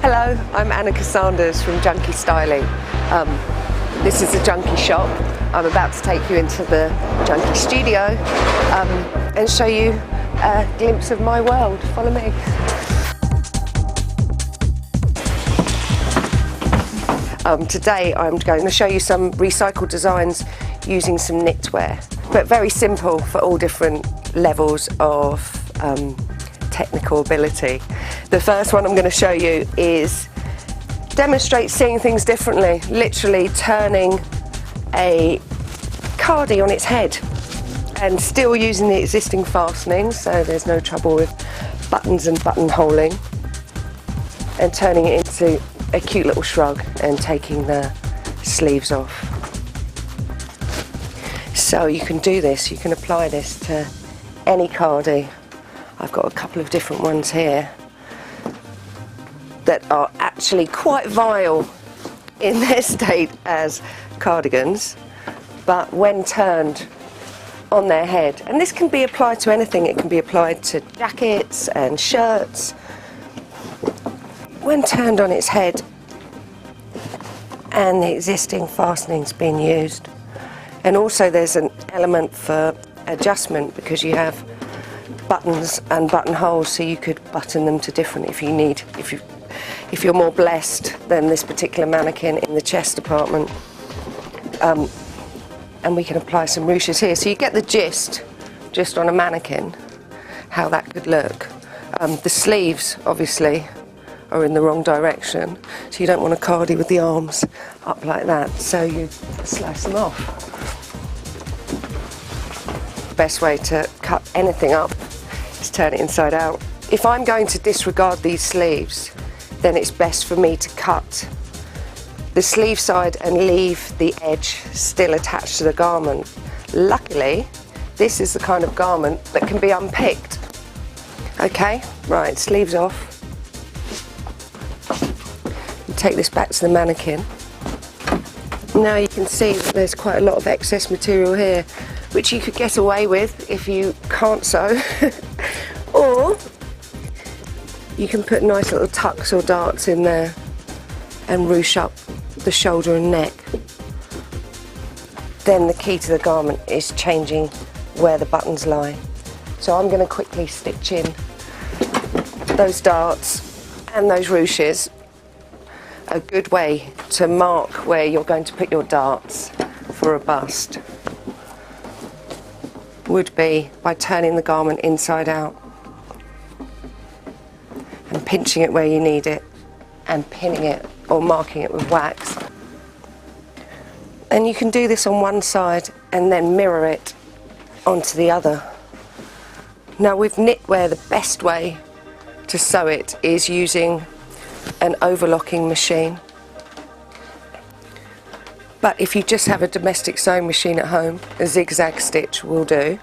Hello, I'm Anna Cassanders from Junky Styling. This is the Junky shop. I'm about to take you into the Junky studio and show you a glimpse of my world. Follow me. Today I'm going to show you some recycled designs using some knitwear, but very simple for all different levels of technical ability. The first one I'm going to show you is demonstrate seeing things differently, literally turning a cardi on its head and still using the existing fastenings, so there's no trouble with buttons and buttonholing, and turning it into a cute little shrug and taking the sleeves off. So you can do this, you can apply this to any cardi. I've got a couple of different ones here that are actually quite vile in their state as cardigans, but when turned on their head, and this can be applied to anything, it can be applied to jackets and shirts, when turned on its head and the existing fastenings being used. And also there's an element for adjustment because you have buttons and buttonholes, so you could button them to different if you need, if you're more blessed than this particular mannequin in the chest department. And we can apply some ruches here, so you get the gist just on a mannequin how that could look. The sleeves obviously are in the wrong direction, so you don't want a cardi with the arms up like that, so you slice them off. Best way to cut anything up is turn it inside out. If I'm going to disregard these sleeves, then it's best for me to cut the sleeve side and leave the edge still attached to the garment. Luckily, this is the kind of garment that can be unpicked. Okay, right, sleeves off. Take this back to the mannequin. Now you can see that there's quite a lot of excess material here, which you could get away with if you can't sew, or you can put nice little tucks or darts in there and ruche up the shoulder and neck. Then the key to the garment is changing where the buttons lie. So I'm going to quickly stitch in those darts and those ruches. A good way to mark where you're going to put your darts for a bust would be by turning the garment inside out and pinching it where you need it and pinning it or marking it with wax. And you can do this on one side and then mirror it onto the other. Now with knitwear, the best way to sew it is using an overlocking machine. But if you just have a domestic sewing machine at home, a zigzag stitch will do.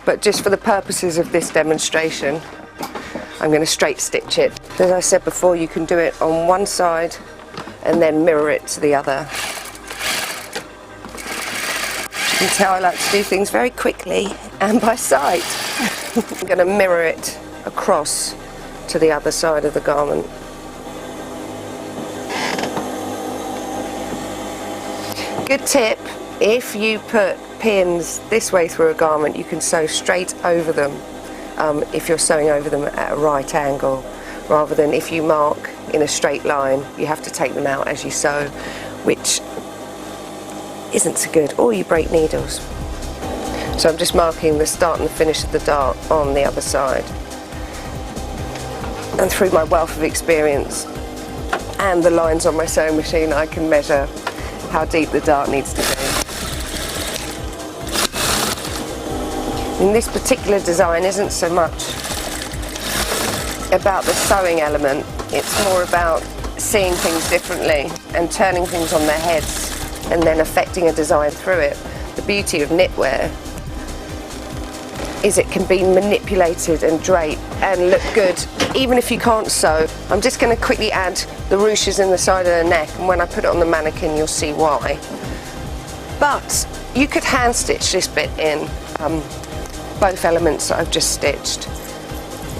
But just for the purposes of this demonstration, I'm going to straight stitch it. As I said before, you can do it on one side and then mirror it to the other. You can tell I like to do things very quickly and by sight. I'm going to mirror it across to the other side of the garment. Good tip, if you put pins this way through a garment, you can sew straight over them if you're sewing over them at a right angle, rather than if you mark in a straight line, you have to take them out as you sew, which isn't so good, or you break needles. So I'm just marking the start and the finish of the dart on the other side. And through my wealth of experience and the lines on my sewing machine, I can measure how deep the dart needs to be. And this particular design isn't so much about the sewing element, it's more about seeing things differently and turning things on their heads and then affecting a design through it. The beauty of knitwear is it can be manipulated and draped and look good even if you can't sew. I'm just going to quickly add the ruches in the side of the neck, and when I put it on the mannequin you'll see why. But you could hand stitch this bit in, both elements that I've just stitched.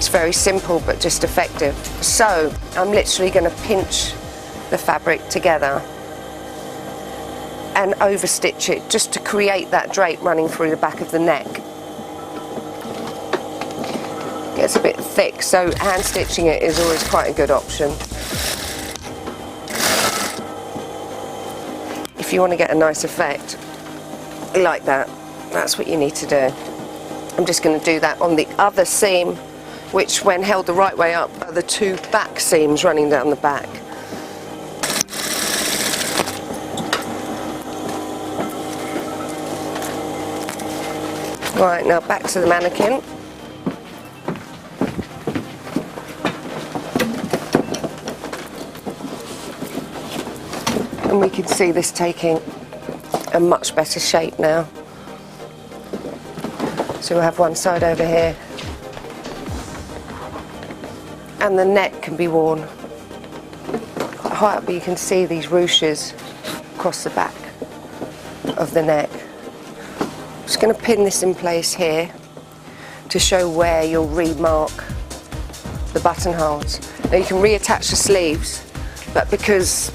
It's very simple but just effective. So I'm literally going to pinch the fabric together and overstitch it just to create that drape running through the back of the neck. It gets a bit thick, so hand stitching it is always quite a good option. If you want to get a nice effect like that, that's what you need to do. I'm just going to do that on the other seam, which when held the right way up are the two back seams running down the back. Right, now back to the mannequin. And we can see this taking a much better shape now. So we'll have one side over here. And the neck can be worn quite high up, but you can see these ruches across the back of the neck. I'm just going to pin this in place here to show where you'll remark the buttonholes. Now you can reattach the sleeves, but because,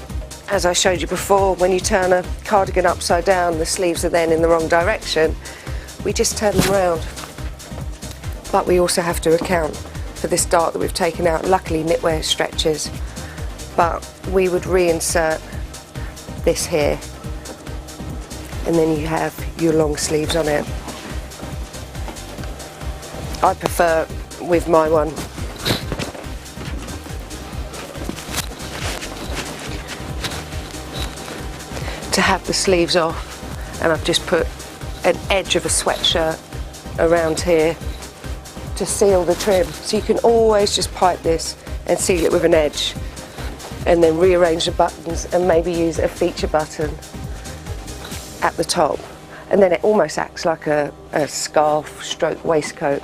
as I showed you before, when you turn a cardigan upside down, the sleeves are then in the wrong direction, we just turn them round. But we also have to account for this dart that we've taken out. Luckily knitwear stretches, but we would reinsert this here, and then you have your long sleeves on it. I prefer with my one to have the sleeves off, and I've just put an edge of a sweatshirt around here to seal the trim. So you can always just pipe this and seal it with an edge, and then rearrange the buttons and maybe use a feature button at the top, and then it almost acts like a scarf stroke waistcoat